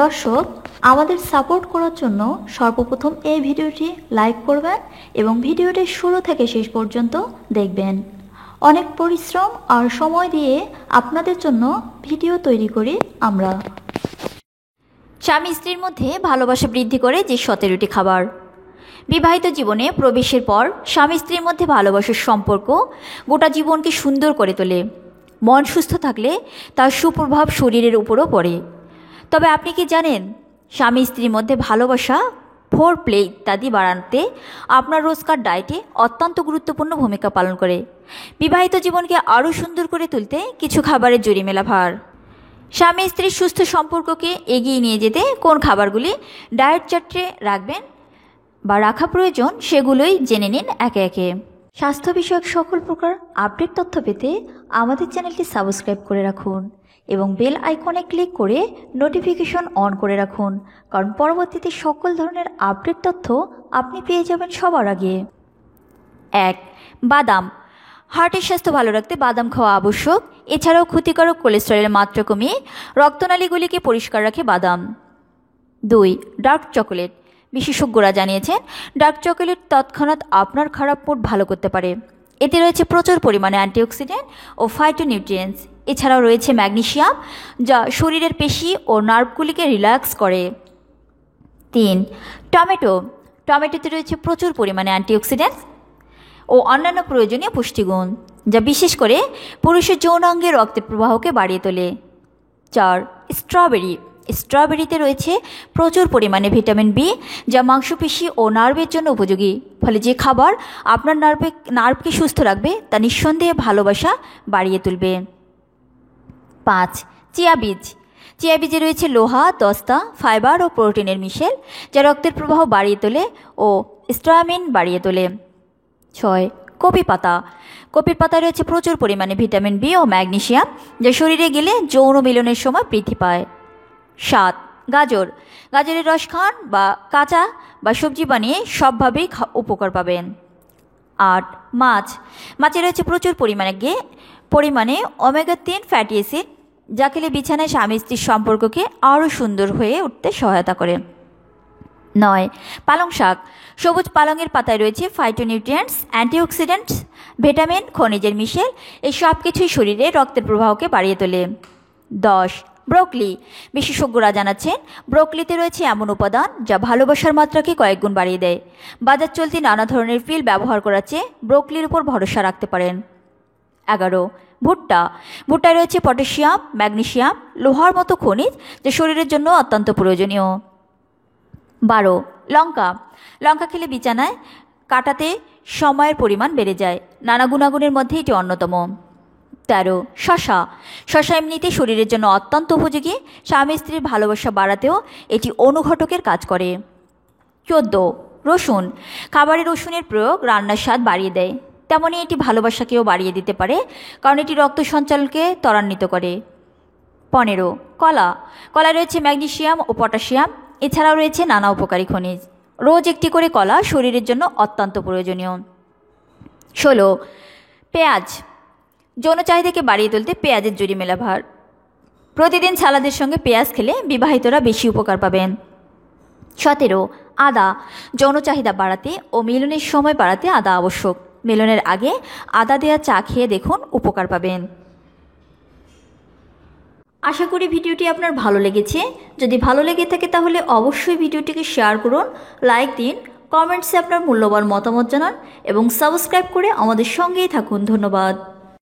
দর্শক, আমাদের সাপোর্ট করার জন্য সর্বপ্রথম এই ভিডিওটি লাইক করবেন এবং ভিডিওটি শুরু থেকে শেষ পর্যন্ত দেখবেন। অনেক পরিশ্রম আর সময় দিয়ে আপনাদের জন্য ভিডিও তৈরি করি আমরা। স্বামী স্ত্রীর মধ্যে ভালোবাসা বৃদ্ধি করে যে 17টি খাবার। বিবাহিত জীবনে প্রবেশের পর স্বামী স্ত্রীর মধ্যে ভালোবাসার সম্পর্ক গোটা জীবনকে সুন্দর করে তোলে। মন সুস্থ থাকলে তার সুপ্রভাব শরীরের উপরও পড়ে। তবে আপনি কি জানেন, স্বামী স্ত্রীর মধ্যে ভালোবাসা, ফোর প্লে ইত্যাদি বাড়াতে আপনার রোজকার ডায়েটে অত্যন্ত গুরুত্বপূর্ণ ভূমিকা পালন করে। বিবাহিত জীবনকে আরও সুন্দর করে তুলতে কিছু খাবারের জুড়িমেলা ভার। স্বামী স্ত্রীর সুস্থ সম্পর্ককে এগিয়ে নিয়ে যেতে কোন খাবারগুলি ডায়েট চার্টে রাখবেন বা রাখা প্রয়োজন সেগুলোই জেনে নিন একে একে। স্বাস্থ্য বিষয়ক সকল প্রকার আপডেট তথ্য পেতে আমাদের চ্যানেলটি সাবস্ক্রাইব করে রাখুন এবং বেল আইকনে ক্লিক করে নোটিফিকেশন অন করে রাখুন, কারণ পরবর্তীতে সকল ধরনের আপডেট তথ্য আপনি পেয়ে যাবেন সবার আগে। 1. বাদাম। হার্টের স্বাস্থ্য ভালো রাখতে বাদাম খাওয়া আবশ্যক। এছাড়াও ক্ষতিকারক কোলেস্টেরলের মাত্রা কমিয়ে রক্তনালীগুলিকে পরিষ্কার রাখে বাদাম। 2. Dark chocolate. বিশেষজ্ঞরা জানিয়েছেন ডার্ক চকোলেট তৎক্ষণাৎ আপনার খারাপ মুড ভালো করতে পারে। এতে রয়েছে প্রচুর পরিমাণে অ্যান্টিঅক্সিডেন্ট ও ফাইটোনিউট্রিয়েন্টস। এছাড়াও রয়েছে ম্যাগনেসিয়াম, যা শরীরের পেশি ও নার্ভগুলিকে রিল্যাক্স করে। 3. টমেটো। টমেটোতে রয়েছে প্রচুর পরিমাণে অ্যান্টিঅক্সিডেন্টস ও অন্যান্য প্রয়োজনীয় পুষ্টিগুণ, যা বিশেষ করে পুরুষের যৌনাঙ্গে রক্তের প্রবাহকে বাড়িয়ে তোলে। 4. স্ট্রবেরি। স্ট্রবেরিতে রয়েছে প্রচুর পরিমাণে ভিটামিন বি, যা মাংসপেশি ও নার্ভের জন্য উপযোগী। ফলে যে খাবার আপনার নার্ভকে সুস্থ রাখবে তা নিঃসন্দেহে ভালোবাসা বাড়িয়ে তুলবে। 5. চিয়া বীজ। চিয়া বীজে রয়েছে লোহা, দস্তা, ফাইবার ও প্রোটিনের মিশেল, যা রক্তের প্রবাহ বাড়িয়ে তোলে ও স্টামিনা বাড়িয়ে তোলে। 6. কপি পাতা। কপির পাতায় রয়েছে প্রচুর পরিমাণে ভিটামিন বি ও ম্যাগনেসিয়াম, যা শরীরে গেলে যৌন মিলনের সময় বৃদ্ধি পায়। 7. গাজর। গাজরের রস খান বা কাঁচা বা সবজি বানিয়ে সবভাবেই উপকার পাবেন। 8. মাছ। মাছে রয়েছে প্রচুর পরিমাণে ওমেগা-3 ফ্যাটি অ্যাসিড, যা খেলে বিছানায় স্বামী স্ত্রীর সম্পর্ককে আরও সুন্দর হয়ে উঠতে সহায়তা করে। 9. পালং শাক। সবুজ পালংয়ের পাতায় রয়েছে ফাইটোনিউট্রিয়েন্টস, অ্যান্টিঅক্সিডেন্টস, ভিটামিন, খনিজের মিশেল। এই সব কিছুই শরীরে রক্তের প্রবাহকে বাড়িয়ে তোলে। 10. ব্রোকলি। বিশেষজ্ঞরা জানাচ্ছেন ব্রোকলিতে রয়েছে এমন উপাদান যা ভালোবাসার মাত্রাকে কয়েক গুণ বাড়িয়ে দেয়। বাজার চলতি নানা ধরনের ফিল ব্যবহার করার চেয়ে ব্রোকলির উপর ভরসা রাখতে পারেন। 11. ভুট্টা। ভুট্টায় রয়েছে পটাশিয়াম, ম্যাগনেসিয়াম, লোহার মতো খনিজ, যা শরীরের জন্য অত্যন্ত প্রয়োজনীয়। 12. লঙ্কা। লঙ্কা খেলে বিছানায় কাটাতে সময়ের পরিমাণ বেড়ে যায়। নানা গুণাগুণের মধ্যে এটি অন্যতম। 13. শশা। শশা এমনিতে শরীরের জন্য অত্যন্ত উপযোগী। স্বামী স্ত্রীর ভালোবাসা বাড়াতেও এটি অনুঘটকের কাজ করে। 14. রসুন। খাবারে রসুনের প্রয়োগ রান্নার স্বাদ বাড়িয়ে দেয়, তেমনই এটি ভালোবাসাকেও বাড়িয়ে দিতে পারে, কারণ এটি রক্ত সঞ্চালনকে ত্বরান্বিত করে। 15. কলা। কলায় রয়েছে ম্যাগনেসিয়াম ও পটাশিয়াম। এছাড়াও রয়েছে নানা উপকারী খনিজ। রোজ একটি করে কলা শরীরের জন্য অত্যন্ত প্রয়োজনীয়। 16. পেঁয়াজ। যৌন চাহিদাকে বাড়িয়ে তুলতে পেঁয়াজের জুড়িমেলা ভার। প্রতিদিন সালাদের সঙ্গে পেঁয়াজ খেলে বিবাহিতরা বেশি উপকার পাবেন। 17. আদা। যৌন চাহিদা বাড়াতে ও মিলনের সময় বাড়াতে আদা আবশ্যক। মিলনের আগে আদা দেওয়া চা খেয়ে দেখুন, উপকার পাবেন। আশা করি ভিডিওটি আপনার ভালো লেগেছে। যদি ভালো লেগে থাকে তাহলে অবশ্যই ভিডিওটিকে শেয়ার করুন, লাইক দিন, কমেন্টসে আপনার মূল্যবান মতামত জানান এবং সাবস্ক্রাইব করে আমাদের সঙ্গেই থাকুন। ধন্যবাদ।